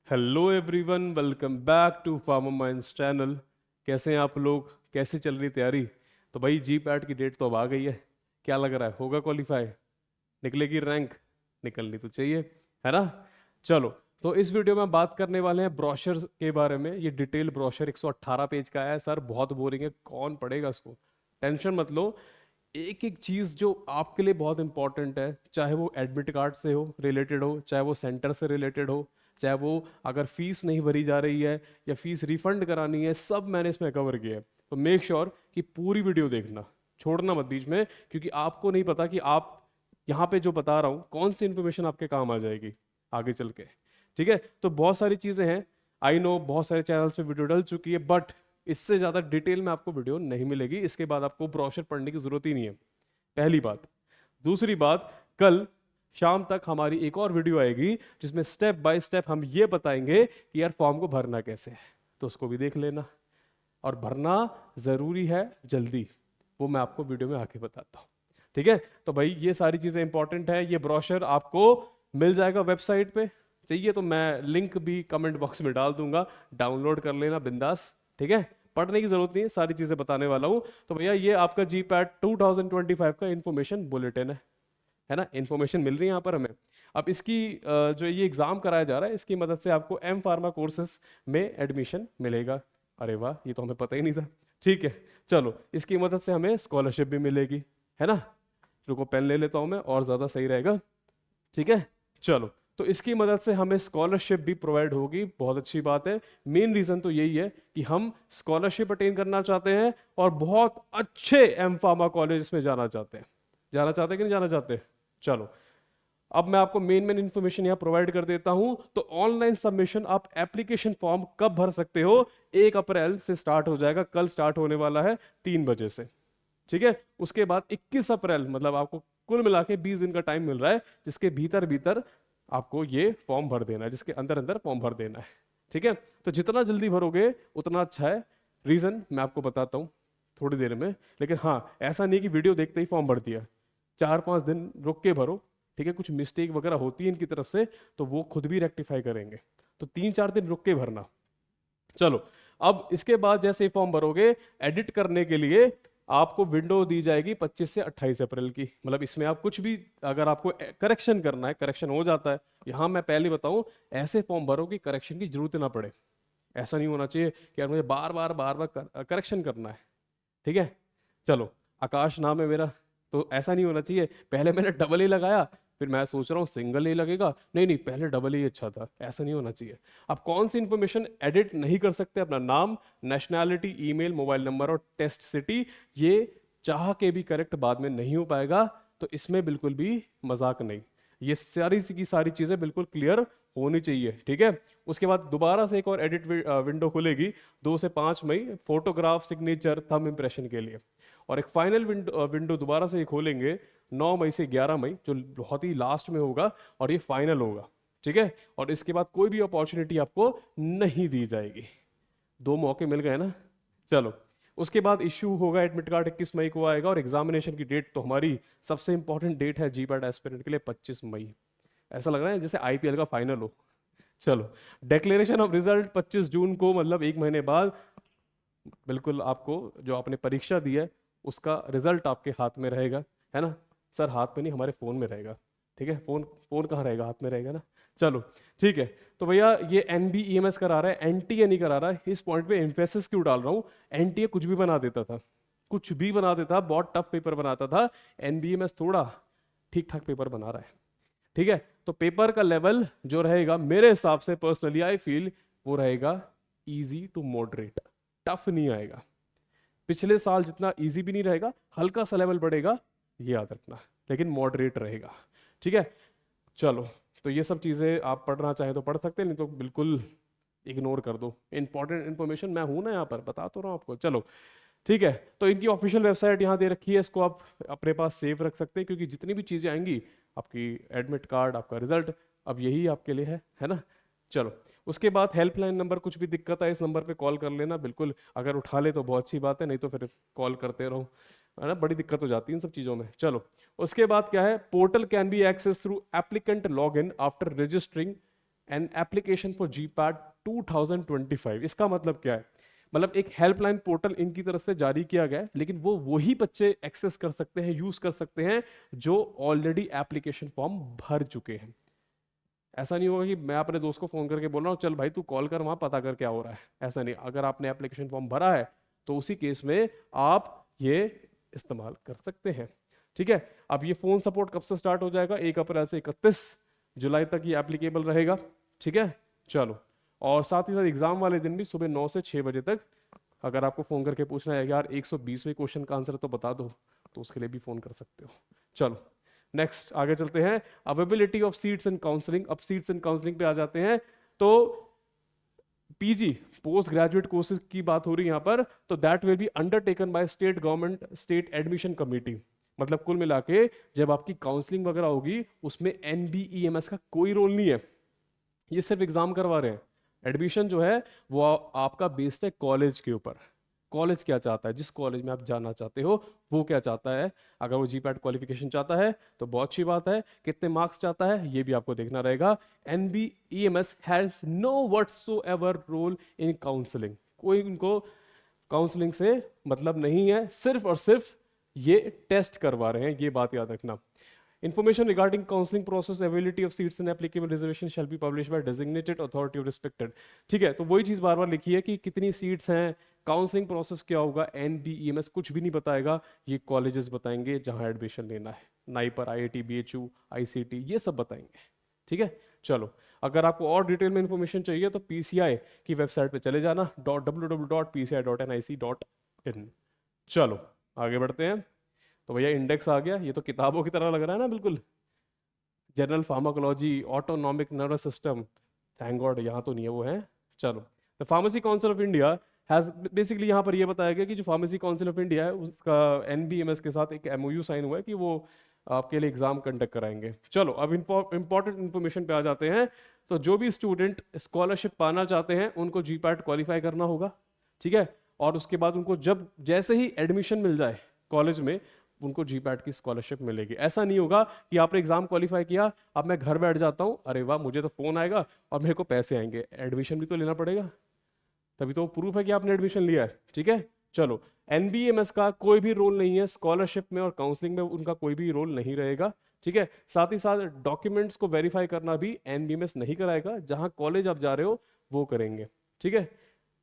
Hello everyone, welcome back to farmer minds channel. कैसे हैं आप लोग? कैसी चल रही तैयारी? तो भाई जी पैट की डेट तो अब आ गई है। क्या लग रहा है, होगा क्वालिफाई? निकलेगी रैंक? निकलनी तो चाहिए, है ना। चलो, तो इस वीडियो में हम बात करने वाले हैं ब्रोशर के बारे में। ये डिटेल ब्रोशर 118 पेज का है। सर बहुत बोरिंग है, कौन पढ़ेगा इसको? टेंशन मत लो। एक एक चीज जो आपके लिए बहुत इंपॉर्टेंट है, चाहे वो एडमिट कार्ड से हो रिलेटेड हो, चाहे वो सेंटर से रिलेटेड हो, चाहे वो अगर फीस नहीं भरी जा रही है या फीस रिफंड करानी है, सब मैंने इसमें कवर किया है। तो मेक श्योर कि पूरी वीडियो देखना, छोड़ना मत बीच में, क्योंकि आपको नहीं पता कि आप यहाँ पे जो बता रहा हूँ कौन सी इन्फॉर्मेशन आपके काम आ जाएगी आगे चल के। ठीक है, तो बहुत सारी चीजें हैं। आई नो बहुत सारे चैनल्स पे वीडियो डल चुकी है, बट इससे ज्यादा डिटेल में आपको वीडियो नहीं मिलेगी। इसके बाद आपको ब्रोशर पढ़ने की जरूरत ही नहीं है, पहली बात। दूसरी बात, कल शाम तक हमारी एक और वीडियो आएगी जिसमें स्टेप बाय स्टेप हम ये बताएंगे कि यार फॉर्म को भरना कैसे है, तो उसको भी देख लेना। और भरना जरूरी है जल्दी, वो मैं आपको वीडियो में आके बताता हूँ। ठीक है, तो भाई ये सारी चीजें इंपॉर्टेंट है। ये ब्रोशर आपको मिल जाएगा वेबसाइट पे, चाहिए तो मैं लिंक भी कमेंट बॉक्स में डाल दूंगा, डाउनलोड कर लेना बिंदास। ठीक है, पढ़ने की जरूरत नहीं है, सारी चीजें बताने वाला हूँ। तो भैया ये आपका जी पैट 2025 का इन्फॉर्मेशन बुलेटिन है ना। इन्फॉर्मेशन मिल रही है यहाँ पर हमें। अब इसकी जो ये एग्जाम कराया जा रहा है, इसकी मदद से आपको एम फार्मा कोर्सेज में एडमिशन मिलेगा। अरे वाह, ये तो हमें पता ही नहीं था। ठीक है, चलो, इसकी मदद से हमें स्कॉलरशिप भी मिलेगी, है ना। रुको पेन ले लेता हूँ मैं, और ज़्यादा सही रहेगा। ठीक है, चलो, तो इसकी मदद से हमें स्कॉलरशिप भी प्रोवाइड होगी, बहुत अच्छी बात है। मेन रीज़न तो यही है कि हम स्कॉलरशिप अटेन करना चाहते हैं और बहुत अच्छे एम फार्मा कॉलेज में जाना चाहते हैं। जाना चाहते हैं कि नहीं जाना चाहते? चलो, अब मैं आपको मेन मेन इंफॉर्मेशन यहाँ प्रोवाइड कर देता हूं। तो ऑनलाइन सबमिशन, आप एप्लीकेशन फॉर्म कब भर सकते हो? 1 अप्रैल से स्टार्ट हो जाएगा, कल स्टार्ट होने वाला है 3 बजे से। ठीक है, उसके बाद 21 अप्रैल, मतलब आपको कुल मिला के 20 दिन का टाइम मिल रहा है, जिसके भीतर भीतर आपको ये फॉर्म भर देना है, जिसके अंदर अंदर फॉर्म भर देना है। ठीक है, तो जितना जल्दी भरोगे उतना अच्छा है। रीजन मैं आपको बताता हूँ थोड़ी देर में, लेकिन हाँ, ऐसा नहीं कि वीडियो देखते ही फॉर्म भर दिया। 4-5 दिन रुक के भरो। ठीक है, कुछ मिस्टेक वगैरह होती है इनकी तरफ से, तो वो खुद भी रेक्टिफाई करेंगे। तो 3-4 दिन रुक के भरना। चलो, अब इसके बाद जैसे फॉर्म भरोगे, एडिट करने के लिए आपको विंडो दी जाएगी 25 से 28 अप्रैल की। मतलब इसमें आप कुछ भी, अगर आपको करेक्शन करना है, करेक्शन हो जाता है। यहाँ मैं पहले बताऊं, ऐसे फॉर्म भरो कि करेक्शन की जरूरत ना पड़े। ऐसा नहीं होना चाहिए कि यार मुझे बार बार करेक्शन करना है। ठीक है, चलो, आकाश नाम है मेरा, तो ऐसा नहीं होना चाहिए पहले मैंने डबल ए लगाया फिर मैं सोच रहा हूँ सिंगल ए लगेगा। नहीं नहीं, पहले डबल ए अच्छा था, ऐसा नहीं होना चाहिए। आप कौन सी इंफॉर्मेशन एडिट नहीं कर सकते? अपना नाम, नेशनैलिटी, ईमेल, मोबाइल नंबर और टेस्ट सिटी। ये चाह के भी करेक्ट बाद में नहीं हो पाएगा, तो इसमें बिल्कुल भी मजाक नहीं। ये सारी की सारी चीजें बिल्कुल क्लियर होनी चाहिए। ठीक है, उसके बाद दोबारा से एक और एडिट विंडो खुलेगी 2 से 5 मई, फोटोग्राफ, सिग्नेचर, थंब इंप्रेशन के लिए। और एक फाइनल विंडो दोबारा से खोलेंगे 9 मई से 11 मई, जो बहुत ही लास्ट में होगा, और ये फाइनल होगा। ठीक है, और इसके बाद कोई भी अपॉर्चुनिटी आपको नहीं दी जाएगी। 2 मौके मिल गए ना। चलो, उसके बाद इश्यू होगा एडमिट कार्ड, 21 मई को आएगा। और एग्जामिनेशन की डेट तो हमारी सबसे इंपॉर्टेंट डेट है जीपैट एस्पिरेंट के लिए, 25 मई। ऐसा लग रहा है जैसे आईपीएल का फाइनल हो। चलो, डिक्लेरेशन ऑफ रिजल्ट 25 जून को, मतलब 1 महीने बाद बिल्कुल आपको जो आपने परीक्षा दी है उसका रिजल्ट आपके हाथ में रहेगा, है ना। सर हाथ में नहीं, हमारे फोन में रहेगा। ठीक है, फोन फोन कहाँ रहेगा? हाथ में रहेगा ना। चलो, ठीक है। तो भैया ये NBEMS करा रहा है, एनटीए नहीं करा रहा है। इस पॉइंट पे एम्फेसिस क्यों डाल रहा हूँ? एनटीए कुछ भी बना देता था, कुछ भी बना देता, बहुत टफ पेपर बनाता था। NBEMS थोड़ा ठीक ठाक पेपर बना रहा है। ठीक है, तो पेपर का लेवल जो रहेगा, मेरे हिसाब से पर्सनली आई फील, वो रहेगा इजी टू मॉडरेट। टफ नहीं आएगा। पिछले साल जितना इजी भी नहीं रहेगा, हल्का सा लेवल बढ़ेगा, ये याद रखना, लेकिन मॉडरेट रहेगा। ठीक है, चलो, तो ये सब चीज़ें आप पढ़ना चाहें तो पढ़ सकते हैं, नहीं तो बिल्कुल इग्नोर कर दो। इंपॉर्टेंट इन्फॉर्मेशन मैं हूं ना यहाँ पर, बता तो रहा हूँ आपको। चलो, ठीक है, तो इनकी ऑफिशियल वेबसाइट यहाँ दे रखी है, इसको आप अपने पास सेव रख सकते हैं, क्योंकि जितनी भी चीज़ें आएंगी, आपकी एडमिट कार्ड, आपका रिजल्ट, अब यही आपके लिए है ना। चलो, उसके बाद हेल्पलाइन नंबर, कुछ भी दिक्कत है इस नंबर पे कॉल कर लेना बिल्कुल। अगर उठा ले तो बहुत अच्छी बात है, नहीं तो फिर कॉल करते रहो, है ना, बड़ी दिक्कत हो जाती है इन सब चीज़ों में। चलो, उसके बाद क्या है, portal can be access through applicant log in after registering an application for GPAT 2025। इसका मतलब क्या है? मतलब एक हेल्पलाइन पोर्टल इनकी तरफ से जारी किया गया है, लेकिन वो वही बच्चे एक्सेस कर सकते हैं, यूज कर सकते हैं जो ऑलरेडी एप्लीकेशन फॉर्म भर चुके हैं। ऐसा नहीं होगा कि मैं अपने दोस्त को फोन करके बोल रहा हूँ चल भाई तू कॉल कर वहां पता कर क्या हो रहा है। ऐसा नहीं, अगर आपने एप्लीकेशन फॉर्म भरा है तो उसी केस में आप ये इस्तेमाल कर सकते हैं। ठीक है, अब ये फोन सपोर्ट कब से स्टार्ट हो जाएगा? 1 अप्रैल से 31 जुलाई तक ये एप्लीकेबल रहेगा। ठीक है, चलो। और साथ ही साथ एग्जाम वाले दिन भी सुबह 9 से 6 बजे तक अगर आपको फोन करके पूछना है यार 120वें क्वेश्चन का आंसर तो बता दो, तो उसके लिए भी फोन कर सकते हो। चलो नेक्स्ट आगे चलते हैं। Availability of seats in counselling. अब सीट्स इन काउंसलिंग पे आ जाते हैं। तो पीजी पोस्ट ग्रेजुएट कोर्सेज की बात हो रही है यहाँ पर, तो that will be undertaken by state government, state admission committee. मतलब कुल मिला के जब आपकी काउंसलिंग वगैरह होगी उसमें एनबीईएमएस का कोई रोल नहीं है, ये सिर्फ एग्जाम करवा रहे हैं। एडमिशन जो है वो आपका बेस्ड है कॉलेज के ऊपर। कॉलेज क्या चाहता है, जिस कॉलेज में आप जाना चाहते हो वो क्या चाहता है। अगर वो जीपैट क्वालिफिकेशन चाहता है तो बहुत अच्छी बात है, कितने मार्क्स चाहता है ये भी आपको देखना रहेगा। NBEMS has no whatsoever role in counselling. कोई उनको काउंसलिंग से मतलब नहीं है, सिर्फ और सिर्फ ये टेस्ट करवा रहे हैं, ये बात याद रखना। Information regarding counseling process, availability of seats and applicable reservation shall be published by designated authority of respected। ठीक है, तो वही चीज बार बार लिखी है कि कितनी सीट्स हैं, काउंसलिंग प्रोसेस क्या होगा। एनबीईएमएस कुछ भी नहीं बताएगा, ये कॉलेजेस बताएंगे जहां एडमिशन लेना है। नाइपर, आईआईटी, बीएचयू, आईसीटी, ये सब बताएंगे। ठीक है, चलो। अगर आपको और डिटेल में इंफॉर्मेशन चाहिए तो पीसीआई की वेबसाइट पे चले जाना, www.pci.nic.in। चलो आगे बढ़ते हैं। तो भैया इंडेक्स आ गया, ये तो किताबों की तरह लग रहा है ना बिल्कुल। General pharmacology, autonomic nervous system, thank God यहाँ तो नहीं है, वो है। चलो, the pharmacy council of India has basically यहाँ पर ये बताया गया कि जो फार्मेसी काउंसिल ऑफ इंडिया है उसका एनबीएमएस के साथ एक एमओयू साइन हुआ है कि वो आपके लिए एग्जाम कंडक्ट कराएंगे। चलो अब इंपॉर्टेंट इन्फॉर्मेशन पे आ जाते हैं। तो जो भी स्टूडेंट स्कॉलरशिप पाना चाहते हैं उनको जीपैट क्वालिफाई करना होगा। ठीक है, और उसके बाद उनको जब जैसे ही एडमिशन मिल जाए कॉलेज में उनको जीपैट की स्कॉलरशिप मिलेगी। ऐसा नहीं होगा कि आपने एग्जाम क्वालिफाई किया, अब मैं घर बैठ जाता हूँ, अरे वाह मुझे तो फोन आएगा और मेरे को पैसे आएंगे। एडमिशन भी तो लेना पड़ेगा, तभी तो प्रूफ है कि आपने एडमिशन लिया है। ठीक है, चलो। एनबीएमएस का कोई भी रोल नहीं है स्कॉलरशिप में और काउंसलिंग में, उनका कोई भी रोल नहीं रहेगा। ठीक है, साथ ही साथ डॉक्यूमेंट्स को वेरीफाई करना भी एनबीएमएस नहीं कराएगा, जहां कॉलेज आप जा रहे हो वो करेंगे। ठीक है,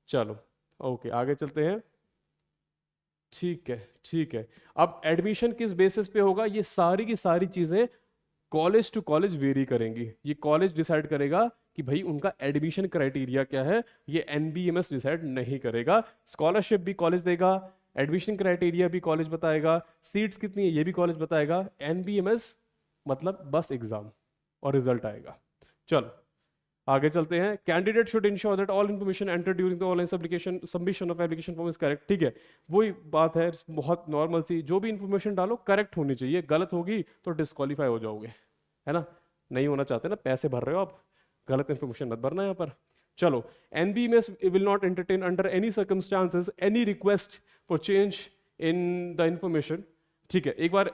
चलो ओके आगे चलते हैं। ठीक है, ठीक है। अब एडमिशन किस बेसिस पे होगा, ये सारी की सारी चीजें कॉलेज टू कॉलेज वेरी करेंगी। ये कॉलेज डिसाइड करेगा कि भाई उनका एडमिशन क्राइटेरिया क्या है, ये एनबीएमएस डिसाइड नहीं करेगा। स्कॉलरशिप भी कॉलेज देगा, एडमिशन क्राइटेरिया भी कॉलेज बताएगा, सीट्स कितनी है ये भी कॉलेज बताएगा। एनबीएमएस मतलब बस एग्जाम और रिजल्ट आएगा। चलो आगे चलते हैं। Candidate should ensure that all information enter during the online submission of application form is correct. ठीक है, वही बात है, बहुत नॉर्मल सी, जो भी इन्फॉर्मेशन डालो करेक्ट होनी चाहिए, गलत होगी तो डिस्क्वालीफाई हो जाओगे, है ना। नहीं होना चाहते ना, पैसे भर रहे हो आप, गलत इन्फॉर्मेशन मत भरना यहाँ पर। चलो, एनबीएमएस will not entertain under any circumstances any request for change in the information. ठीक है, एक बार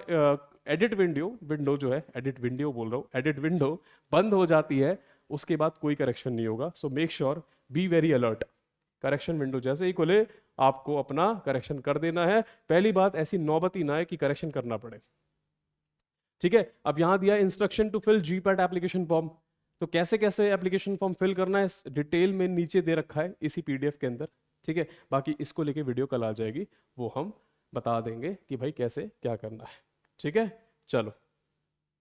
एडिट विंडो जो है, एडिट विंडो बोल रहा हूँ, एडिट विंडो बंद हो जाती है उसके बाद कोई करेक्शन नहीं होगा। So make sure, be very alert. Correction window जैसे ही खुले आपको अपना करेक्शन कर देना है। पहली बात, ऐसी नौबत ही ना है कि करेक्शन करना पड़े। ठीक है, अब यहां दिया instruction to fill GPAT application form. तो कैसे कैसे एप्लीकेशन फॉर्म फिल करना है डिटेल में नीचे दे रखा है इसी पीडीएफ के अंदर। ठीक है, बाकी इसको लेके वीडियो कल आ जाएगी, वो हम बता देंगे कि भाई कैसे क्या करना है। ठीक है, चलो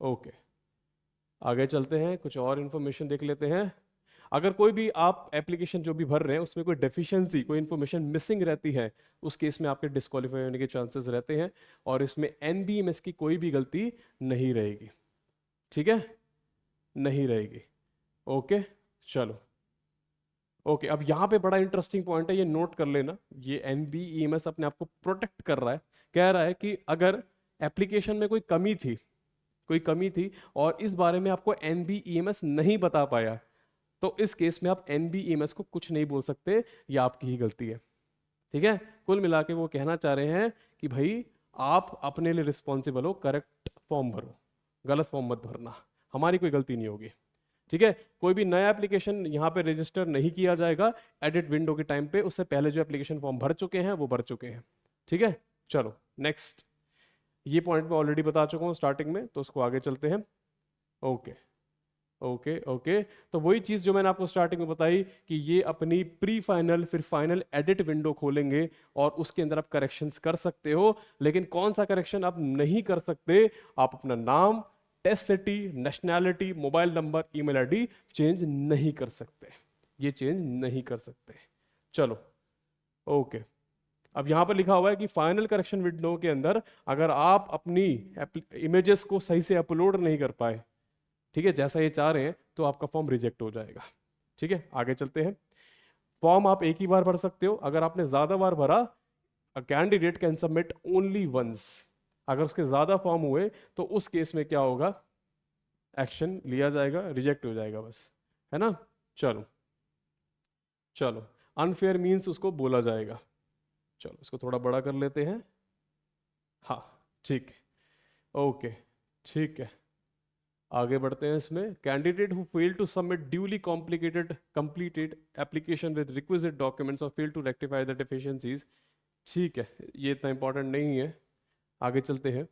ओके आगे चलते हैं, कुछ और इन्फॉर्मेशन देख लेते हैं। अगर कोई भी आप एप्लीकेशन जो भी भर रहे हैं उसमें कोई डेफिशिएंसी, कोई इन्फॉर्मेशन मिसिंग रहती है, उस केस में आपके डिस्क्वालीफाई होने के चांसेस रहते हैं और इसमें एनबीएमएस की कोई भी गलती नहीं रहेगी। ठीक है, नहीं रहेगी। ओके चलो ओके, अब यहाँ पे बड़ा इंटरेस्टिंग पॉइंट है, ये नोट कर लेना। ये एनबीईएमएस अपने आप को प्रोटेक्ट कर रहा है, कह रहा है कि अगर एप्लीकेशन में कोई कमी थी और इस बारे में आपको एनबीईएमएस नहीं बता पाया, तो इस केस में आप एनबीईएमएस को कुछ नहीं बोल सकते, ये आपकी ही गलती है। ठीक है, कुल मिला के वो कहना चाह रहे हैं कि भाई आप अपने लिए रिस्पॉन्सिबल हो, करेक्ट फॉर्म भरो, गलत फॉर्म मत भरना, हमारी कोई गलती नहीं होगी। ठीक है, कोई भी नया एप्लीकेशन यहाँ पे रजिस्टर नहीं किया जाएगा एडिट विंडो के टाइम पे, उससे पहले जो एप्लीकेशन फॉर्म भर चुके हैं वो भर चुके हैं। ठीक है, चलो नेक्स्ट, ये पॉइंट मैं ऑलरेडी बता चुका हूँ स्टार्टिंग में, तो उसको आगे चलते हैं। ओके ओके ओके, तो वही चीज़ जो मैंने आपको स्टार्टिंग में बताई कि ये अपनी प्री फाइनल फिर फाइनल एडिट विंडो खोलेंगे और उसके अंदर आप करेक्शंस कर सकते हो, लेकिन कौन सा करेक्शन आप नहीं कर सकते, आप अपना नाम, test city, nationality, mobile number, email ID change नहीं कर सकते, ये चेंज नहीं कर सकते। चलो ओके, अब यहाँ पर लिखा हुआ है कि फाइनल करेक्शन विंडो के अंदर अगर आप अपनी इमेजेस को सही से अपलोड नहीं कर पाए, ठीक है, जैसा ये चाह रहे हैं, तो आपका फॉर्म रिजेक्ट हो जाएगा। ठीक है, आगे चलते हैं। फॉर्म आप एक ही बार भर सकते हो, अगर आपने ज्यादा बार भरा, a candidate can submit only once, अगर उसके ज्यादा फॉर्म हुए तो उस केस में क्या होगा, एक्शन लिया जाएगा, रिजेक्ट हो जाएगा बस, है ना। चलो चलो, अनफेयर मीन्स उसको बोला जाएगा। चलो इसको थोड़ा बड़ा कर लेते हैं, हाँ ठीक है, ओके ठीक है, आगे बढ़ते हैं इसमें। Candidate who fail to submit duly complicated completed application with requisite documents और fail to rectify the deficiencies, ठीक है, ये इतना इंपॉर्टेंट नहीं है, आगे चलते हैं।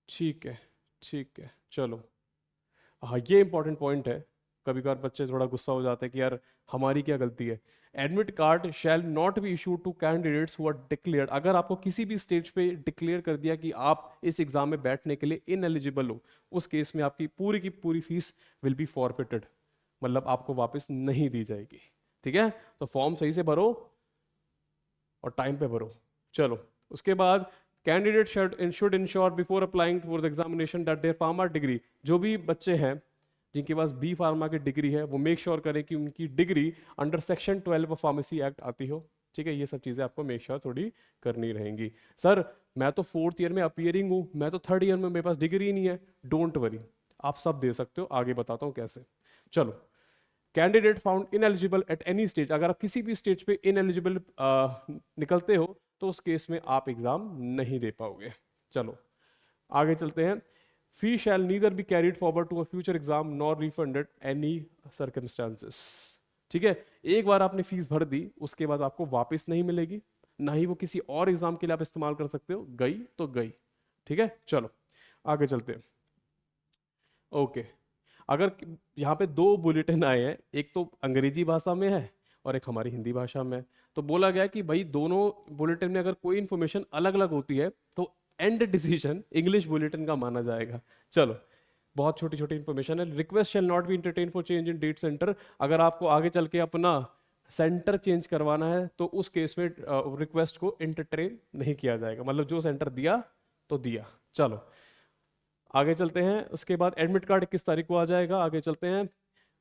ठीक है ठीक है, चलो, हाँ ये इंपॉर्टेंट पॉइंट है, कभी कभार बच्चे थोड़ा गुस्सा हो जाते हैं कि यार हमारी क्या गलती है। Admit card shall not be issued to candidates who are declared, अगर आपको किसी भी स्टेज पे डिक्लेयर कर दिया कि आप इस एग्जाम में बैठने के लिए इनएलिजिबल हो, उस केस में आपकी पूरी की पूरी फीस विल बी फॉरफिटेड, मतलब आपको वापस नहीं दी जाएगी। ठीक है, तो फॉर्म सही से भरो और टाइम पे भरो। चलो उसके बाद candidate should ensure before applying for the examination that their pharma degree, जो भी बच्चे हैं जिनके पास बी फार्मा की डिग्री है वो मेक श्योर करें कि उनकी degree under section 12 of pharmacy act आती हो। ठीक है, ये सब चीज़ें आपको मेक श्योर थोड़ी करनी रहेंगी। सर मैं तो 4th ईयर में अपियरिंग हूँ, मैं तो 3rd ईयर में मेरे पास डिग्री ही नहीं है, डोंट वरी, आप सब दे सकते हो, आगे बताता हूँ कैसे। चलो, candidate found ineligible at any stage, अगर आप किसी भी स्टेज पे इनएलिजिबल निकलते हो तो उस केस में आप एग्जाम नहीं दे पाओगे। चलो आगे चलते हैं। Fee shall neither be carried forward to a future exam nor refunded any circumstances. ठीक है, एक बार आपने फीस भर दी उसके बाद आपको वापस नहीं मिलेगी, ना ही वो किसी और एग्जाम के लिए आप इस्तेमाल कर सकते हो, गई तो गई। ठीक है, चलो आगे चलते हैं। ओके, अगर यहाँ पे 2 बुलेटिन आए हैं, एक तो अंग्रेजी भाषा में है और एक हमारी हिंदी भाषा में है, तो बोला गया कि भाई दोनों बुलेटिन में अगर कोई इन्फॉर्मेशन अलग अलग होती है तो एंड डिसीजन इंग्लिश बुलेटिन का माना जाएगा। चलो, बहुत छोटी छोटी इन्फॉर्मेशन है। Request shell not B entertain for change in date centre, अगर आपको आगे चल के अपना सेंटर चेंज करवाना है तो उस केस में रिक्वेस्ट को इंटरटेन नहीं किया जाएगा, मतलब जो सेंटर दिया तो दिया। चलो आगे चलते हैं, उसके बाद एडमिट कार्ड किस तारीख को आ जाएगा, आगे चलते हैं।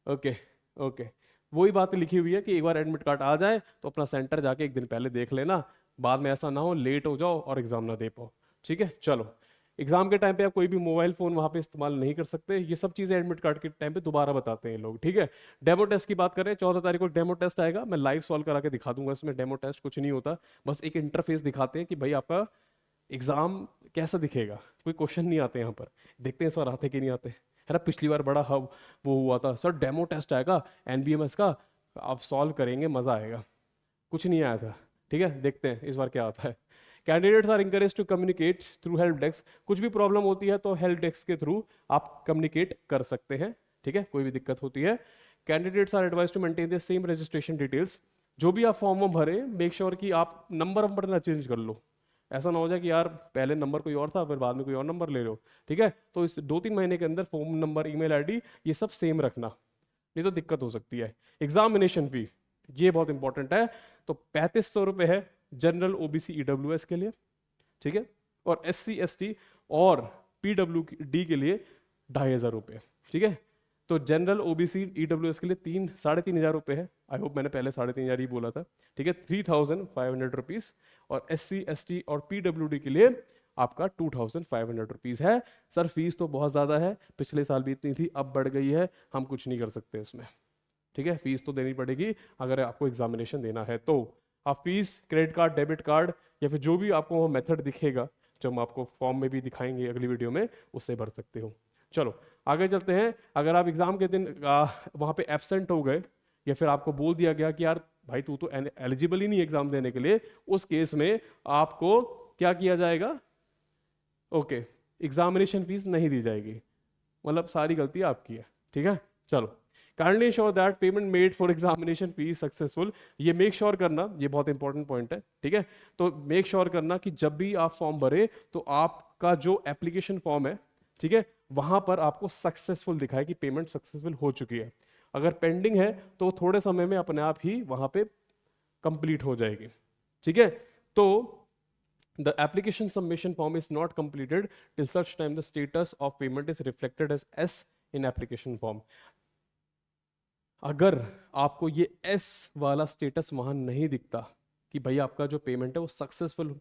ओके ओके, वही बात लिखी हुई है कि एक बार एडमिट कार्ड आ जाए तो अपना सेंटर जाके एक दिन पहले देख लेना, बाद में ऐसा ना हो लेट हो जाओ और एग्जाम ना दे पाओ। ठीक है, चलो, एग्जाम के टाइम पे आप कोई भी मोबाइल फोन वहां पे इस्तेमाल नहीं कर सकते, ये सब चीजें एडमिट कार्ड के टाइम पे दोबारा बताते हैं लोग। ठीक है, डेमो टेस्ट की बात करें, 14 तारीख को डेमो टेस्ट आएगा, मैं लाइव सॉल्व करा के दिखा दूंगा, इसमें डेमो टेस्ट कुछ नहीं होता, बस एक इंटरफेस दिखाते हैं कि भाई आपका एग्जाम कैसा दिखेगा, कोई क्वेश्चन नहीं आते यहाँ पर, देखते हैं इस बार आते कि नहीं आते, है ना। पिछली बार बड़ा हब वो हुआ था, सर डेमो टेस्ट आएगा एनबीएमएस का, आप सॉल्व करेंगे मजा आएगा, कुछ नहीं आया था। ठीक है, देखते हैं इस बार क्या आता है। Candidates are encourage to communicate through help desk, कुछ भी प्रॉब्लम होती है तो हेल्प डेस्क के थ्रू आप कम्युनिकेट कर सकते हैं। ठीक है, कोई भी दिक्कत होती है। Candidates are advise to maintain the same registration details, जो भी आप फॉर्म में भरे मेक श्योर कि आप नंबर ना चेंज कर लो, ऐसा ना हो जाए कि यार पहले नंबर कोई और था फिर बाद में कोई और नंबर ले लो। ठीक है, तो इस 2-3 महीने के अंदर फॉर्म नंबर, ईमेल आईडी ये सब सेम रखना, नहीं तो दिक्कत हो सकती है। एग्जामिनेशन फी, ये बहुत इंपॉर्टेंट है, तो 3500 रुपये है जनरल, ओबीसी, ईडब्ल्यूएस के लिए। ठीक है, और SC ST और PWD के लिए 2500 रुपये। ठीक है, तो जनरल, ओबीसी, ईडब्ल्यूएस के लिए 3,500 रुपये है, आई होप मैंने पहले 3,500 ही बोला था। ठीक है, 3,500 रुपीज़, और SC ST और PWD के लिए आपका 2,500 रुपीज़ है। सर फीस तो बहुत ज़्यादा है, पिछले साल भी इतनी थी, अब बढ़ गई है, हम कुछ नहीं कर सकते उसमें। ठीक है, फीस तो देनी पड़ेगी अगर आपको एग्जामिनेशन देना है तो। आप fees credit card, debit card या फिर जो भी आपको मेथड दिखेगा जो हम आपको फॉर्म में भी दिखाएंगे अगली वीडियो में, उससे भर सकते हो। चलो आगे चलते हैं। अगर आप एग्जाम के दिन वहां पे एब्सेंट हो गए या फिर आपको बोल दिया गया कि यार भाई तू तो एलिजिबल ही नहीं एग्जाम देने के लिए, उस केस में आपको क्या किया जाएगा? ओके, एग्जामिनेशन फीस नहीं दी जाएगी, मतलब सारी गलती आपकी है, ठीक है। चलो, kindly ensure that payment made for examination fees successful. ये मेक श्योर करना, ये बहुत इंपॉर्टेंट पॉइंट है, ठीक है। तो मेक श्योर करना कि जब भी आप फॉर्म भरे तो आपका जो एप्लीकेशन फॉर्म है, ठीक है, वहां पर आपको सक्सेसफुल दिखाए कि पेमेंट सक्सेसफुल हो चुकी है। अगर पेंडिंग है तो थोड़े समय में अपने आप ही वहां पे कंप्लीट हो जाएगी, ठीक है। तो the application submission form is not completed till such time the status of payment is reflected as S in application form। अगर आपको ये S वाला स्टेटस वहां नहीं दिखता कि भाई आपका जो पेमेंट है वो सक्सेसफुल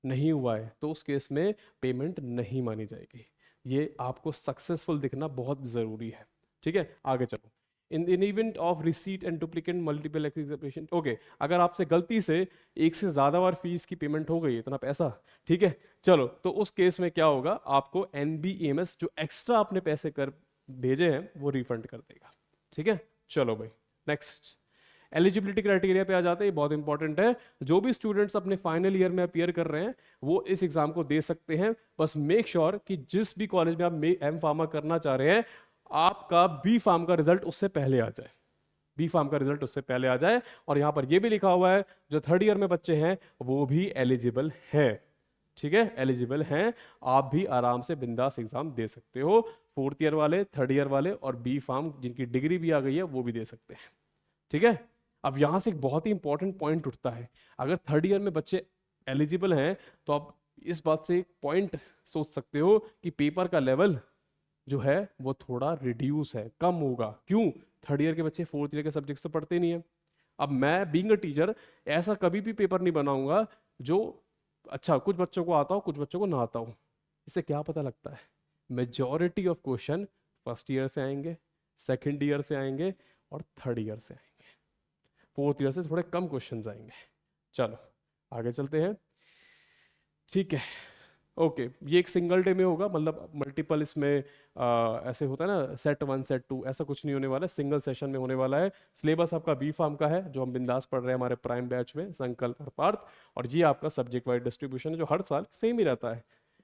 नहीं हुआ है, तो उस केस में पेमेंट नहीं मानी जाएगी। ये आपको सक्सेसफुल दिखना बहुत जरूरी है, ठीक है। आगे चलो। इन event of receipt and duplicate multiple examination, okay, अगर आपसे गलती से एक से ज्यादा बार फीस की पेमेंट हो गई, इतना पैसा, ठीक है, चलो, तो उस केस में क्या होगा? आपको NBEMS जो एक्स्ट्रा आपने पैसे कर भेजे हैं वो रिफंड कर देगा, ठीक है। चलो भाई, नेक्स्ट एलिजिबिलिटी क्राइटेरिया पे आ जाते हैं। बहुत इंपॉर्टेंट है, जो भी स्टूडेंट्स अपने फाइनल ईयर में अपियर कर रहे हैं वो इस एग्जाम को दे सकते हैं। बस मेक श्योर कि जिस भी कॉलेज में आप एम फार्मा करना चाह रहे हैं, आपका बी फार्म का रिजल्ट उससे पहले आ जाए, बी फार्म का रिजल्ट उससे पहले आ जाए। और यहां पर यह भी लिखा हुआ है जो थर्ड ईयर में बच्चे हैं वो भी एलिजिबल है, ठीक है, एलिजिबल हैं। आप भी आराम से बिंदास एग्जाम दे सकते हो। फोर्थ ईयर वाले, थर्ड ईयर वाले और बी फार्म जिनकी डिग्री भी आ गई है वो भी दे सकते हैं, ठीक है। अब यहां से एक बहुत ही इंपॉर्टेंट पॉइंट उठता है। अगर थर्ड ईयर में बच्चे एलिजिबल हैं तो आप इस बात से एक पॉइंट सोच सकते हो कि पेपर का लेवल जो है वो थोड़ा रिड्यूस है, कम होगा। क्यों? थर्ड ईयर के बच्चे फोर्थ ईयर के सब्जेक्ट्स तो पढ़ते नहीं है। अब मैं बीइंग अ टीचर ऐसा कभी भी पेपर नहीं बनाऊंगा जो अच्छा कुछ बच्चों को आता हो कुछ बच्चों को ना आता हो। इससे क्या पता लगता है? Majority of question first year से आएंगे, सेकेंड ईयर से आएंगे और थर्ड ईयर से आएंगे। फोर्थ ईयर से थोड़े कम क्वेश्चंस आएंगे। चलो आगे चलते हैं, ठीक है। ओके, ये एक सिंगल डे में होगा, मतलब मल्टीपल इसमें ऐसे होता है ना, सेट 1 सेट 2, ऐसा कुछ नहीं होने वाला है, सिंगल सेशन में होने वाला है। सिलेबस आपका बी फार्म का है जो हम बिंदास पढ़ रहे हैं हमारे प्राइम बैच में, संकल्प और पार्थ। और ये आपका सब्जेक्ट वाइज डिस्ट्रीब्यूशन है जो हर साल सेम ही रहता है,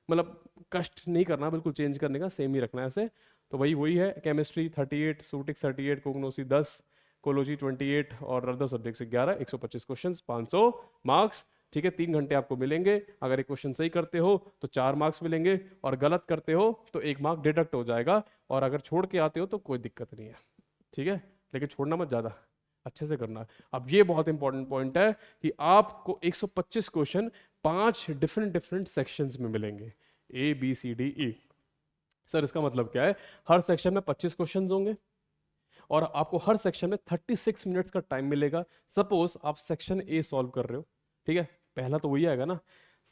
मतलब कष्ट नहीं करना बिल्कुल चेंज करने का, सेम ही रखना है ऐसे। तो वही है, केमिस्ट्री 38, सूटिक्स 38, कोग्नोसी 10, कोलोजी 28 और अदर सब्जेक्ट्स 11, 125 क्वेश्चन, 500 मार्क्स, ठीक है। 3 घंटे आपको मिलेंगे। अगर एक क्वेश्चन सही करते हो तो 4 मार्क्स मिलेंगे और गलत करते हो तो 1 मार्क डिडक्ट हो जाएगा। और अगर छोड़ के आते हो तो कोई दिक्कत नहीं है, ठीक है, लेकिन छोड़ना मत ज़्यादा, अच्छे से करना है। अब ये बहुत इंपॉर्टेंट पॉइंट है कि आपको 125 क्वेश्चन 5 डिफरेंट सेक्शंस में मिलेंगे, ABCDE। सर इसका मतलब क्या है? हर सेक्शन में 25 क्वेश्चंस होंगे और आपको हर सेक्शन में 36 मिनट्स का टाइम मिलेगा। सपोज आप सेक्शन A सॉल्व कर रहे हो, ठीक है, पहला तो वही आएगा ना,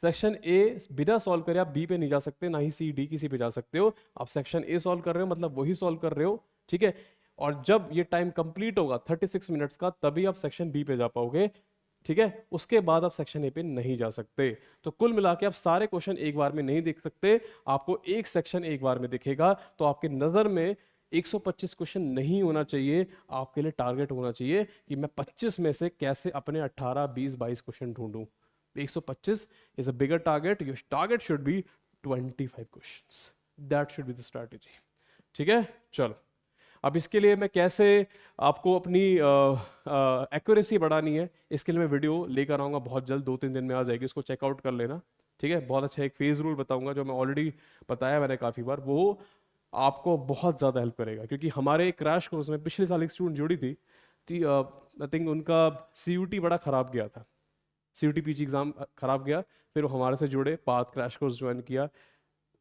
सेक्शन A बिना सॉल्व करे आप B पे नहीं जा सकते, ना ही C D किसी पे जा सकते हो। आप सेक्शन A सॉल्व कर रहे हो मतलब वही सॉल्व कर रहे हो, ठीक है। और जब ये टाइम कंप्लीट होगा 36 मिनट्स का, तभी आप सेक्शन B पे जा पाओगे, ठीक है। उसके बाद आप सेक्शन A पे नहीं जा सकते। तो कुल मिला के आप सारे क्वेश्चन एक बार में नहीं देख सकते, आपको एक सेक्शन एक बार में दिखेगा। तो आपकी नजर में 125 क्वेश्चन नहीं होना चाहिए, आपके लिए टारगेट होना चाहिए कि मैं 25 में से कैसे अपने 18, 20, 22 क्वेश्चन ढूंढूं। 125 is a bigger target, your target should be 25 questions, that should be the strategy, ठीक है। चलो, अब इसके लिए मैं कैसे आपको अपनी एक्यूरेसी बढ़ानी है, इसके लिए मैं वीडियो लेकर आऊँगा बहुत जल्द, 2-3 दिन में आ जाएगी, इसको चेकआउट कर लेना, ठीक है। बहुत अच्छा एक फेज रूल बताऊंगा जो मैं ऑलरेडी बताया मैंने काफ़ी बार, वो आपको बहुत ज़्यादा हेल्प करेगा। क्योंकि हमारे क्रैश कोर्स में पिछले साल एक स्टूडेंट जुड़ी थी, आई थिंक उनका CUT बड़ा ख़राब गया था, CUT PG एग्ज़ाम ख़राब गया, फिर वो हमारे से जुड़े, पाथ क्रैश कोर्स ज्वाइन किया,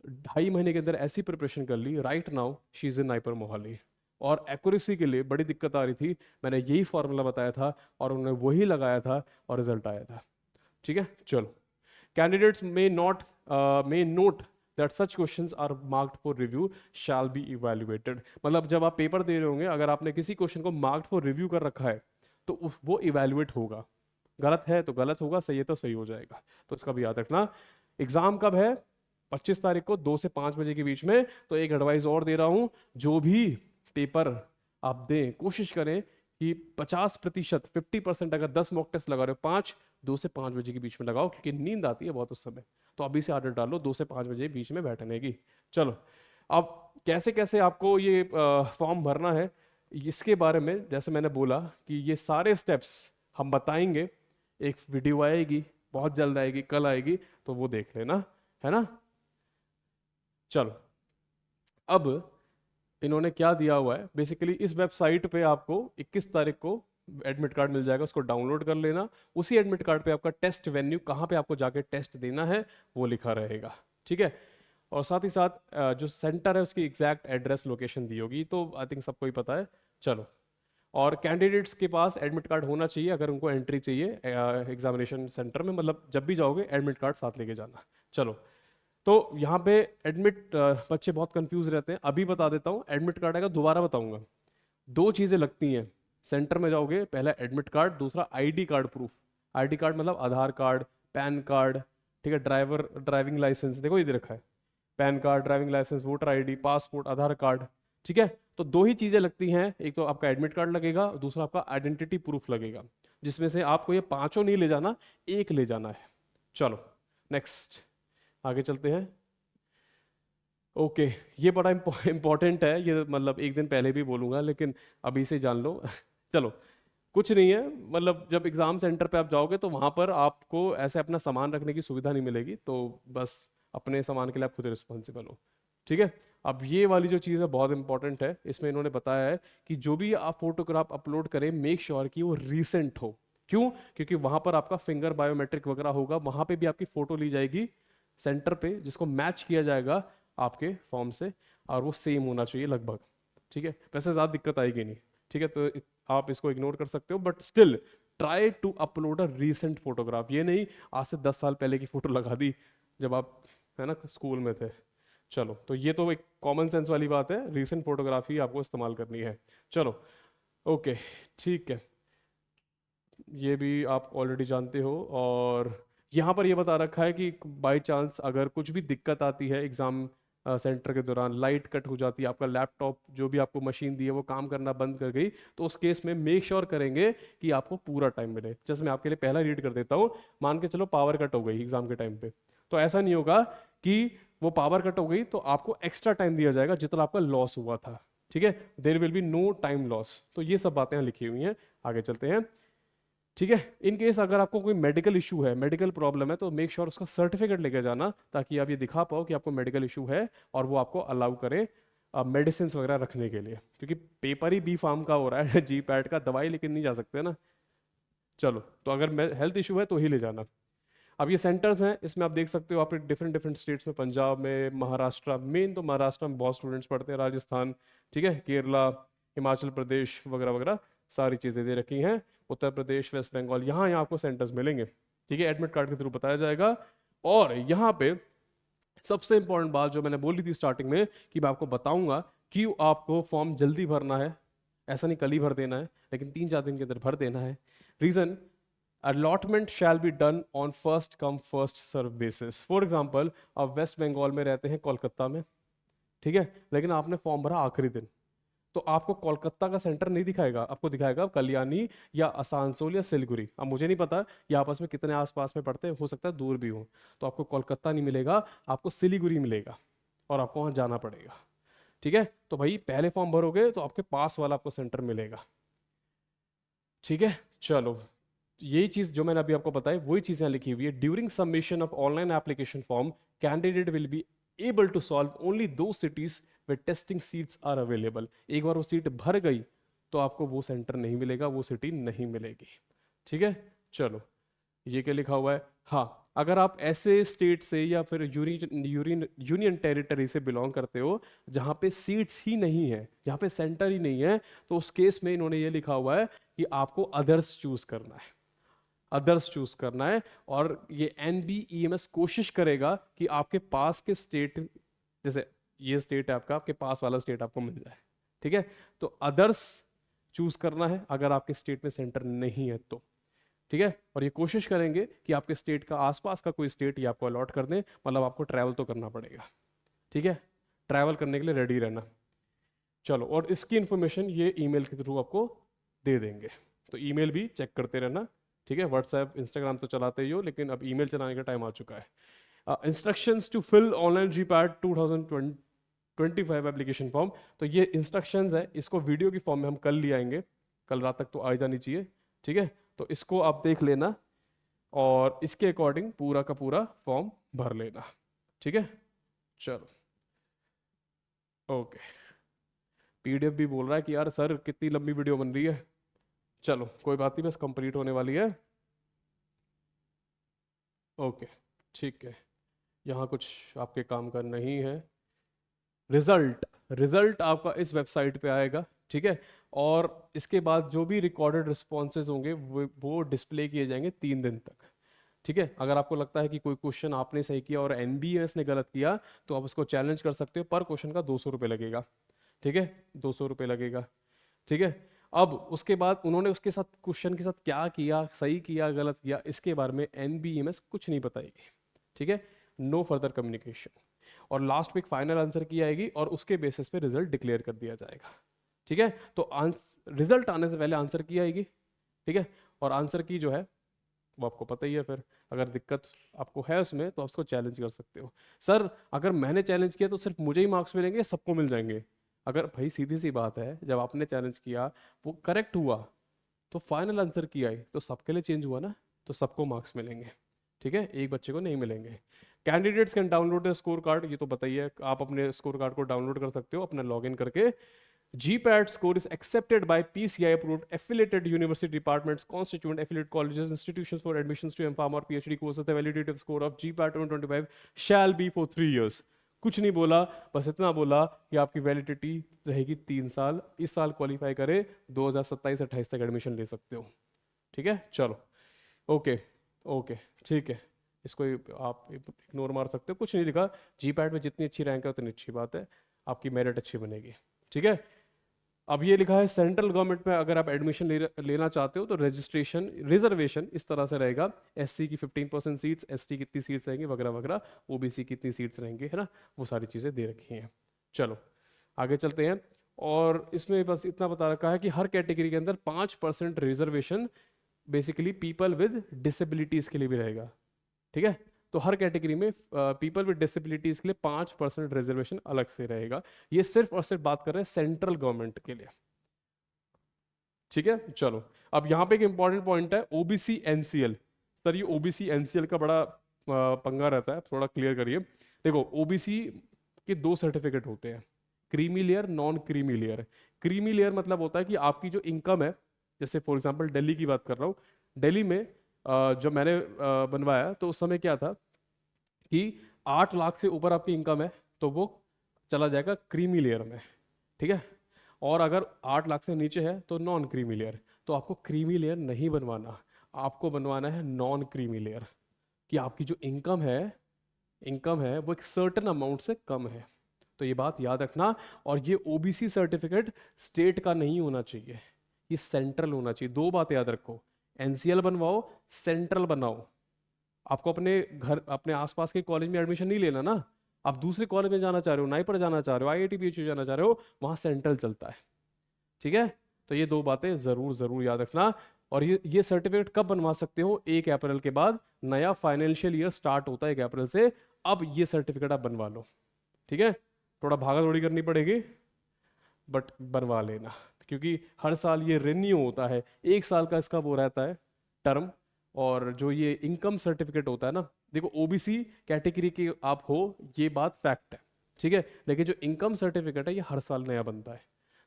2.5 महीने के अंदर ऐसी प्रिपरेशन कर ली, right now she is in NIPER Mohali. और एक्यूरेसी के लिए बड़ी दिक्कत आ रही थी, मैंने यही फॉर्मूला बताया था और उन्होंने वही लगाया था और रिजल्ट आया था, ठीक है। चलो, candidates may note that such questions are marked for review shall be evaluated। मतलब जब आप पेपर दे रहे होंगे, अगर आपने किसी क्वेश्चन को मार्क्ड फॉर रिव्यू कर रखा है तो वो इवेल्युएट होगा, गलत है तो गलत होगा, सही है तो सही हो जाएगा। तो इसका भी याद रखना। एग्जाम कब है? 25 तारीख को 2 से 5 बजे के बीच में। तो एक एडवाइस और दे रहा हूं, जो भी पेपर आप दें कोशिश करें कि 50%, 50%, अगर 10 मॉक टेस्ट लगा रहे हो 2 से 5 बजे के बीच में लगाओ, क्योंकि नींद आती है बहुत उस समय। तो अभी से आदत डालो 2 से 5 बजे के बीच में बैठने की। चलो, अब कैसे कैसे आपको ये फॉर्म भरना है इसके बारे में, जैसे मैंने बोला कि ये सारे स्टेप्स हम बताएंगे। एक वीडियो आएगी, बहुत जल्द आएगी, कल आएगी, तो वो देख लेना, है ना। चलो, अब इन्होंने क्या दिया हुआ है, बेसिकली इस वेबसाइट पे आपको 21 तारीख को एडमिट कार्ड मिल जाएगा, उसको डाउनलोड कर लेना। उसी एडमिट कार्ड पे आपका टेस्ट वेन्यू, कहाँ पे आपको जाके टेस्ट देना है, वो लिखा रहेगा, ठीक है। और साथ ही साथ जो सेंटर है उसकी एग्जैक्ट एड्रेस लोकेशन दी होगी, तो आई थिंक सबको ही पता है। चलो, और कैंडिडेट्स के पास एडमिट कार्ड होना चाहिए अगर उनको एंट्री चाहिए एग्जामिनेशन सेंटर में, मतलब जब भी जाओगे एडमिट कार्ड साथ लेके जाना। चलो, तो यहाँ पे एडमिट, बच्चे बहुत कंफ्यूज रहते हैं, अभी बता देता हूँ। एडमिट कार्ड आएगा, दोबारा बताऊंगा। 2 चीज़ें लगती हैं सेंटर में जाओगे, पहला एडमिट कार्ड, दूसरा ID card proof. ID card मतलब आधार कार्ड, पैन कार्ड, ठीक है, ड्राइविंग लाइसेंस, देखो ये दे रखा है, PAN card, driving licence, voter ID, passport, Aadhaar card, ठीक है। तो 2 ही चीज़ें लगती हैं, एक तो आपका एडमिट कार्ड लगेगा, दूसरा आपका आइडेंटिटी प्रूफ लगेगा, जिसमें से आपको ये पांचों नहीं ले जाना, एक ले जाना है। चलो नेक्स्ट, आगे चलते हैं। ओके, ये बड़ा इंपॉर्टेंट है, ये मतलब एक दिन पहले भी बोलूँगा, लेकिन अभी से जान लो। चलो, कुछ नहीं है, मतलब जब एग्ज़ाम सेंटर पे आप जाओगे तो वहाँ पर आपको ऐसे अपना सामान रखने की सुविधा नहीं मिलेगी, तो बस अपने सामान के लिए आप खुद रिस्पॉन्सिबल हो, ठीक है। अब ये वाली जो चीज़ है बहुत इंपॉर्टेंट है, इसमें इन्होंने बताया है कि जो भी आप फोटोग्राफ अपलोड करें, मेक श्योर कि वो रीसेंट हो। क्यों? क्योंकि वहाँ पर आपका फिंगर बायोमेट्रिक वगैरह होगा, वहाँ पे भी आपकी फ़ोटो ली जाएगी सेंटर पे, जिसको मैच किया जाएगा आपके फॉर्म से, और वो सेम होना चाहिए लगभग, ठीक है। वैसे ज़्यादा दिक्कत आएगी नहीं, ठीक है, तो आप इसको इग्नोर कर सकते हो, but still try to upload a recent photograph. ये नहीं आज से 10 साल पहले की फोटो लगा दी जब आप, है ना, स्कूल में थे। चलो, तो ये तो एक कॉमन सेंस वाली बात है, रीसेंट फोटोग्राफी आपको इस्तेमाल करनी है। चलो, ओके, ठीक है, ये भी आप ऑलरेडी जानते हो। और यहाँ पर ये बता रखा है कि बाय चांस अगर कुछ भी दिक्कत आती है एग्ज़ाम सेंटर के दौरान, लाइट कट हो जाती है, आपका लैपटॉप जो भी आपको मशीन दी है वो काम करना बंद कर गई, तो उस केस में मेक श्योर करेंगे कि आपको पूरा टाइम मिले। जैसे मैं आपके लिए पहला रीड कर देता हूँ, मान के चलो पावर कट हो गई एग्ज़ाम के टाइम पे, तो ऐसा नहीं होगा कि वो पावर कट हो गई तो आपको एक्स्ट्रा टाइम दिया जाएगा जितना आपका लॉस हुआ था, ठीक है। There will be no time loss. तो ये सब बातें यहाँ लिखी हुई हैं, आगे चलते हैं, ठीक है। इन केस अगर आपको कोई मेडिकल इशू है, मेडिकल प्रॉब्लम है, तो मेक श्योर उसका सर्टिफिकेट लेके जाना, ताकि आप ये दिखा पाओ कि आपको मेडिकल इशू है और वो आपको अलाउ करे मेडिसिन वगैरह रखने के लिए, क्योंकि पेपर ही बी फार्म का हो रहा है जी पैट का, दवाई लेके नहीं जा सकते ना। चलो, तो अगर हेल्थ इशू है तो ही ले जाना। अब ये सेंटर्स हैं, इसमें आप देख सकते हो, आप डिफरेंट डिफरेंट स्टेट्स में, पंजाब में, महाराष्ट्र, मेन तो महाराष्ट्र में बहुत स्टूडेंट्स पढ़ते हैं, राजस्थान, ठीक है, केरला, हिमाचल प्रदेश वगैरह वगैरह, सारी चीज़ें दे रखी हैं, उत्तर प्रदेश, वेस्ट बंगाल, यहाँ यहाँ आपको सेंटर्स मिलेंगे, ठीक है, एडमिट कार्ड के थ्रू बताया जाएगा। और यहाँ पे सबसे इंपॉर्टेंट बात जो मैंने बोली थी स्टार्टिंग में, कि मैं आपको बताऊंगा कि आपको फॉर्म जल्दी भरना है, ऐसा नहीं कल ही भर देना है, लेकिन 3-4 दिन के अंदर भर देना है। Region, allotment shall be done on first come first serve basis. For example, आप वेस्ट बंगाल में रहते हैं, कोलकाता में, ठीक है, लेकिन आपने फॉर्म भरा आखिरी दिन, तो आपको कोलकाता का सेंटर नहीं दिखाएगा, आपको दिखाएगा कल्याणी या आसानसोल या सिलगुड़ी। अब मुझे नहीं पता ये आपस में कितने आसपास में पड़ते हैं, हो सकता है दूर भी हो, तो आपको कोलकाता नहीं मिलेगा, आपको सिलीगुड़ी मिलेगा, और आपको वहाँ जाना पड़ेगा, ठीक है। तो भाई पहले फॉर्म भरोगे तो आपके पास वाला आपको सेंटर मिलेगा, ठीक है। चलो, यही चीज जो मैंने अभी आपको बताई वही चीजें लिखी हुई है। During submission of online application form, candidate will be able to solve only दो cities where testing seats are available. एक बार वो सीट भर गई तो आपको वो सेंटर नहीं मिलेगा, वो सिटी नहीं मिलेगी, ठीक है। चलो, ये क्या लिखा हुआ है, हाँ, अगर आप ऐसे स्टेट से या फिर यूनियन टेरिटरी से बिलोंग करते हो जहाँ पे सीट्स ही नहीं है, जहाँ पे सेंटर ही नहीं है, तो उस केस में इन्होंने ये लिखा हुआ है कि आपको अदर्स चूज करना है, अदर्स चूज करना है। और ये NBEMS कोशिश करेगा कि आपके पास के स्टेट, जैसे ये स्टेट है आपका, आपके पास वाला स्टेट आपको मिल जाए, ठीक है। तो अदर्स चूज करना है अगर आपके स्टेट में सेंटर नहीं है तो, ठीक है। और ये कोशिश करेंगे कि आपके स्टेट का आसपास का कोई स्टेट ये आपको अलॉट कर दें, मतलब आपको ट्रैवल तो करना पड़ेगा, ठीक है, ट्रैवल करने के लिए रेडी रहना। चलो, और इसकी इन्फॉर्मेशन ये ईमेल के थ्रू आपको दे देंगे, तो ईमेल भी चेक करते रहना, ठीक है। व्हाट्सएप इंस्टाग्राम तो चलाते ही हो, लेकिन अब ईमेल चलाने का टाइम आ चुका है। Instructions to fill online GPAT 2025 application form. तो ये इंस्ट्रक्शंस है, इसको वीडियो की फॉर्म में हम कल ले आएंगे, कल रात तक तो आ जानी चाहिए, ठीक है। तो इसको आप देख लेना और इसके अकॉर्डिंग पूरा का पूरा फॉर्म भर लेना, ठीक है। चलो, ओके। पीडीएफ भी बोल रहा है कि यार सर कितनी लंबी वीडियो बन रही है। चलो कोई बात नहीं, बस कंप्लीट होने वाली है। ओके, ठीक है। यहाँ कुछ आपके काम का नहीं है। रिजल्ट, रिजल्ट आपका इस वेबसाइट पे आएगा, ठीक है। और इसके बाद जो भी रिकॉर्डेड रिस्पॉन्सेज होंगे वो डिस्प्ले किए जाएंगे 3 दिन तक, ठीक है। अगर आपको लगता है कि कोई क्वेश्चन आपने सही किया और एनबीएस ने गलत किया, तो आप उसको चैलेंज कर सकते हो। पर क्वेश्चन का 200 रुपये लगेगा, ठीक है, 200 रुपये लगेगा, ठीक है। अब उसके बाद उन्होंने उसके साथ क्वेश्चन के साथ क्या किया, सही किया गलत किया, इसके बारे में एनबीएमएस कुछ नहीं बताएगी, ठीक है। No further communication. और लास्ट में एक फाइनल आंसर की आएगी और उसके बेसिस पे रिजल्ट डिक्लेयर कर दिया जाएगा, ठीक है। तो रिजल्ट आने से पहले आंसर की आएगी, ठीक है। और आंसर की जो है वो आपको पता ही है। फिर अगर दिक्कत आपको है उसमें तो आप उसको चैलेंज कर सकते हो। सर अगर मैंने चैलेंज किया तो सिर्फ मुझे ही मार्क्स मिलेंगे, सबको मिल जाएंगे? अगर भाई सीधी सी बात है, जब आपने चैलेंज किया वो करेक्ट हुआ तो फाइनल आंसर किया है तो सबके लिए चेंज हुआ ना, तो सबको मार्क्स मिलेंगे, ठीक है, एक बच्चे को नहीं मिलेंगे। Candidates can download the score card, ये तो बताइए, आप अपने स्कोर कार्ड को डाउनलोड कर सकते हो अपना लॉगिन करके। GPAT score is accepted by PCI approved affiliated university departments, constituent affiliate colleges, institutions for admissions to M.Pharm or PhD courses. The validity of score of GPAT 2025 shall be for 3 years. कुछ नहीं बोला, बस इतना बोला कि आपकी validity रहेगी 3 साल। इस साल क्वालिफाई करे 2027-28 तक एडमिशन ले सकते हो, ठीक है। चलो, ओके ओके, ठीक है। इसको आप इग्नोर मार सकते हो, कुछ नहीं लिखा। GPAT में जितनी अच्छी रैंक है उतनी अच्छी बात है, आपकी मेरिट अच्छी बनेगी, ठीक है। अब ये लिखा है सेंट्रल गवर्नमेंट में अगर आप एडमिशन लेना चाहते हो तो रजिस्ट्रेशन रिजर्वेशन इस तरह से रहेगा। SC की 15% सीट्स, ST कितनी सीट्स रहेंगी वगैरह वगैरह, OBC कितनी सीट्स रहेंगी, है ना, वो सारी चीज़ें दे रखी हैं। चलो आगे चलते हैं। और इसमें बस इतना बता रखा है कि हर कैटेगरी के अंदर 5% reservation basically people with disabilities के लिए भी रहेगा, ठीक है। तो हर कैटेगरी में पीपल विद डिसेबिलिटीज के लिए 5% रिजर्वेशन अलग से रहेगा। ये सिर्फ और सिर्फ बात कर रहे हैं सेंट्रल गवर्नमेंट के लिए, ठीक है। चलो, अब यहाँ पे एक इंपॉर्टेंट पॉइंट है, OBC NCL। सर ये OBC NCL का बड़ा पंगा रहता है, थोड़ा क्लियर करिए। देखो OBC के 2 सर्टिफिकेट होते हैं, creamy layer, non creamy layer. Creamy layer मतलब होता है कि आपकी जो इनकम है, जैसे फॉर एग्जाम्पल दिल्ली की बात कर रहा हूँ, दिल्ली में जब मैंने बनवाया तो उस समय क्या था कि 8 लाख से ऊपर आपकी इनकम है तो वो चला जाएगा क्रीमी लेयर में, ठीक है। और अगर 8 लाख से नीचे है तो नॉन क्रीमी लेयर। तो आपको क्रीमी लेयर नहीं बनवाना, आपको बनवाना है नॉन क्रीमी लेयर, कि आपकी जो इनकम है वो एक सर्टेन अमाउंट से कम है। तो ये बात याद रखना। और ये OBC सर्टिफिकेट स्टेट का नहीं होना चाहिए, ये सेंट्रल होना चाहिए। 2 बात याद रखो, NCL बनवाओ, सेंट्रल बनाओ। आपको अपने घर, अपने आसपास के कॉलेज में एडमिशन नहीं लेना ना, आप दूसरे कॉलेज में जाना चाह रहे हो, नाइपर जाना चाह रहे हो, IIT PHU जाना चाह रहे हो, वहाँ सेंट्रल चलता है, ठीक है। तो ये 2 बातें ज़रूर ज़रूर याद रखना। और ये सर्टिफिकेट कब बनवा सकते हो? 1 अप्रैल के बाद, नया फाइनेंशियल ईयर स्टार्ट होता है 1 अप्रैल से। अब ये सर्टिफिकेट आप बनवा लो, ठीक है। थोड़ा भागा दौड़ी करनी पड़ेगी बट बनवा लेना, क्योंकि हर साल ये रिन्यू होता है, 1 साल का इसका वो रहता है टर्म। और जो ये इनकम सर्टिफिकेट होता है ना, देखो OBC कैटेगरी के आप हो, ये बात फैक्ट है, ठीक है। लेकिन जो इनकम सर्टिफिकेट है ये हर साल नया बनता है।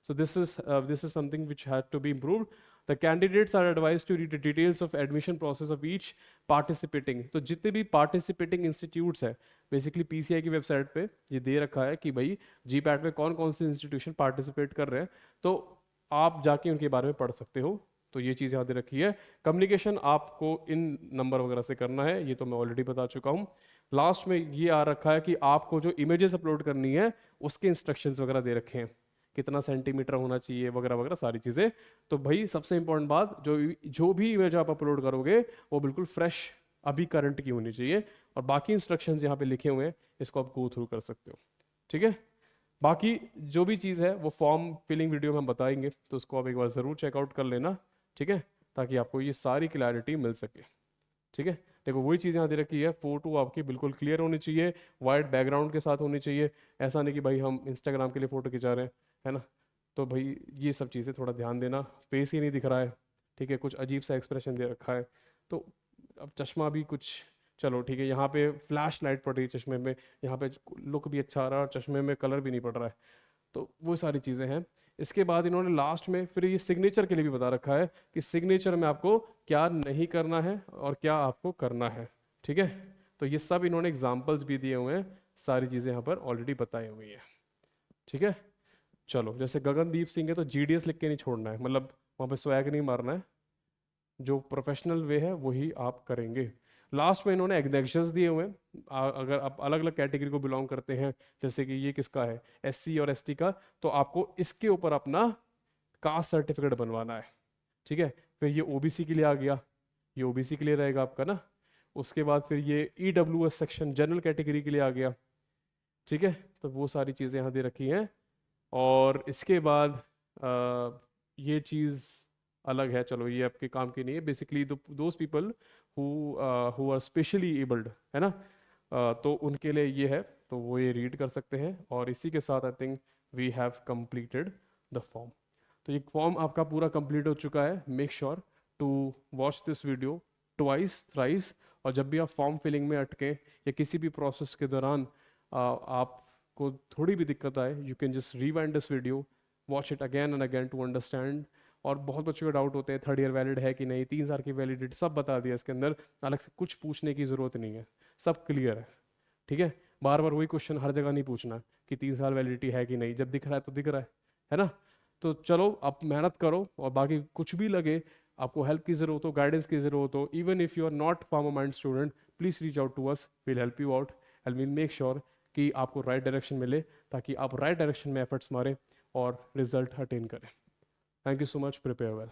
So this is something which has to be improved. The candidates are advise to read the details of admission process of each participating. तो जितने भी पार्टिसिपेटिंग इंस्टीट्यूट्स है, बेसिकली PCI की वेबसाइट पे ये दे रखा है कि भाई GPAT में कौन कौन से इंस्टीट्यूशन पार्टिसिपेट कर रहे हैं, तो आप जाके उनके बारे में पढ़ सकते हो। तो ये चीज़ याद रखी है। कम्युनिकेशन आपको इन नंबर वगैरह से करना है, ये तो मैं ऑलरेडी बता चुका हूँ। लास्ट में ये आ रखा है कि आपको जो इमेजेस अपलोड करनी है उसके इंस्ट्रक्शंस वगैरह दे रखे हैं कितना सेंटीमीटर होना चाहिए वगैरह वगैरह सारी चीज़ें। तो भाई सबसे इंपॉर्टेंट बात, जो भी इमेज आप अपलोड करोगे वो बिल्कुल फ्रेश अभी करंट की होनी चाहिए। और बाकी इंस्ट्रक्शंस यहाँ पे लिखे हुए हैं, इसको आप गो थ्रू कर सकते हो, ठीक है। बाकी जो भी चीज़ है वो फॉर्म फिलिंग वीडियो में हम बताएंगे, तो उसको आप एक बार ज़रूर चेकआउट कर लेना, ठीक है, ताकि आपको ये सारी क्लैरिटी मिल सके, ठीक है। देखो वही चीज़ यहाँ दे रखी है, फोटो आपकी बिल्कुल क्लियर होनी चाहिए, वाइट बैकग्राउंड के साथ होनी चाहिए। ऐसा नहीं कि भाई हम इंस्टाग्राम के लिए फ़ोटो खिंचा रहे हैं, है ना। तो भाई ये सब चीज़ें थोड़ा ध्यान देना, फेस ही नहीं दिख रहा है, ठीक है, कुछ अजीब सा एक्सप्रेशन दे रखा है। तो अब चश्मा भी कुछ, चलो ठीक है, यहाँ पे फ्लैश लाइट पड़ रही है चश्मे में, यहाँ पे लुक भी अच्छा आ रहा है और चश्मे में कलर भी नहीं पड़ रहा है, तो वो सारी चीज़ें हैं। इसके बाद इन्होंने लास्ट में फिर ये सिग्नेचर के लिए भी बता रखा है कि सिग्नेचर में आपको क्या नहीं करना है और क्या आपको करना है, ठीक है। तो ये सब इन्होंने एग्जाम्पल्स भी दिए हुए हैं, सारी चीज़ें यहाँ पर ऑलरेडी बताई हुई हैं, ठीक है। चलो जैसे गगनदीप सिंह है तो जीडीएस लिख के नहीं छोड़ना है, मतलब वहाँ पे स्वैग नहीं मारना है, जो प्रोफेशनल वे है वही आप करेंगे। लास्ट में इन्होंने एग्जेक्शंस दिए हुए हैं, अगर आप अलग अलग कैटेगरी को बिलोंग करते हैं, जैसे कि ये किसका है, एससी और एसटी का, तो आपको इसके ऊपर अपना कास्ट सर्टिफिकेट बनवाना है, ठीक है। फिर ये ओबीसी के लिए आ गया, ये ओबीसी के लिए रहेगा आपका ना। उसके बाद फिर ये ईडब्ल्यूएस सेक्शन जनरल कैटेगरी के लिए आ गया, ठीक है। तो वो सारी चीज़ें यहाँ दे रखी हैं। और इसके बाद ये चीज़ अलग है, चलो ये आपके काम की नहीं है, basically those people who are specially abled, है ना। तो उनके लिए ये है, तो वो ये रीड कर सकते हैं। और इसी के साथ I think we have completed the form. तो ये फॉर्म आपका पूरा कंप्लीट हो चुका है। Make sure to watch this video twice thrice, और जब भी आप फॉर्म फिलिंग में अटकें या किसी भी प्रोसेस के दौरान आपको थोड़ी भी दिक्कत आए, you can just rewind this video, watch it again and again to understand. और बहुत बच्चों के डाउट होते हैं थर्ड ईयर वैलिड है कि नहीं, 3 साल की वैलिडिटी सब बता दिया इसके अंदर, अलग से कुछ पूछने की ज़रूरत नहीं है, सब क्लियर है, ठीक है। बार बार वही क्वेश्चन हर जगह नहीं पूछना कि 3 साल वैलिडिटी है कि नहीं, जब दिख रहा है तो दिख रहा है ना। तो चलो आप मेहनत करो, और बाकी कुछ भी लगे, आपको हेल्प की ज़रूरत हो, गाइडेंस की ज़रूरत हो, even if you are not pharma mind student, please reach out to us, will help you out and will make sure कि आपको राइट डायरेक्शन मिले, ताकि आप राइट डायरेक्शन में एफर्ट्स मारें और रिजल्ट अटेन करें। Thank you so much, prepare well.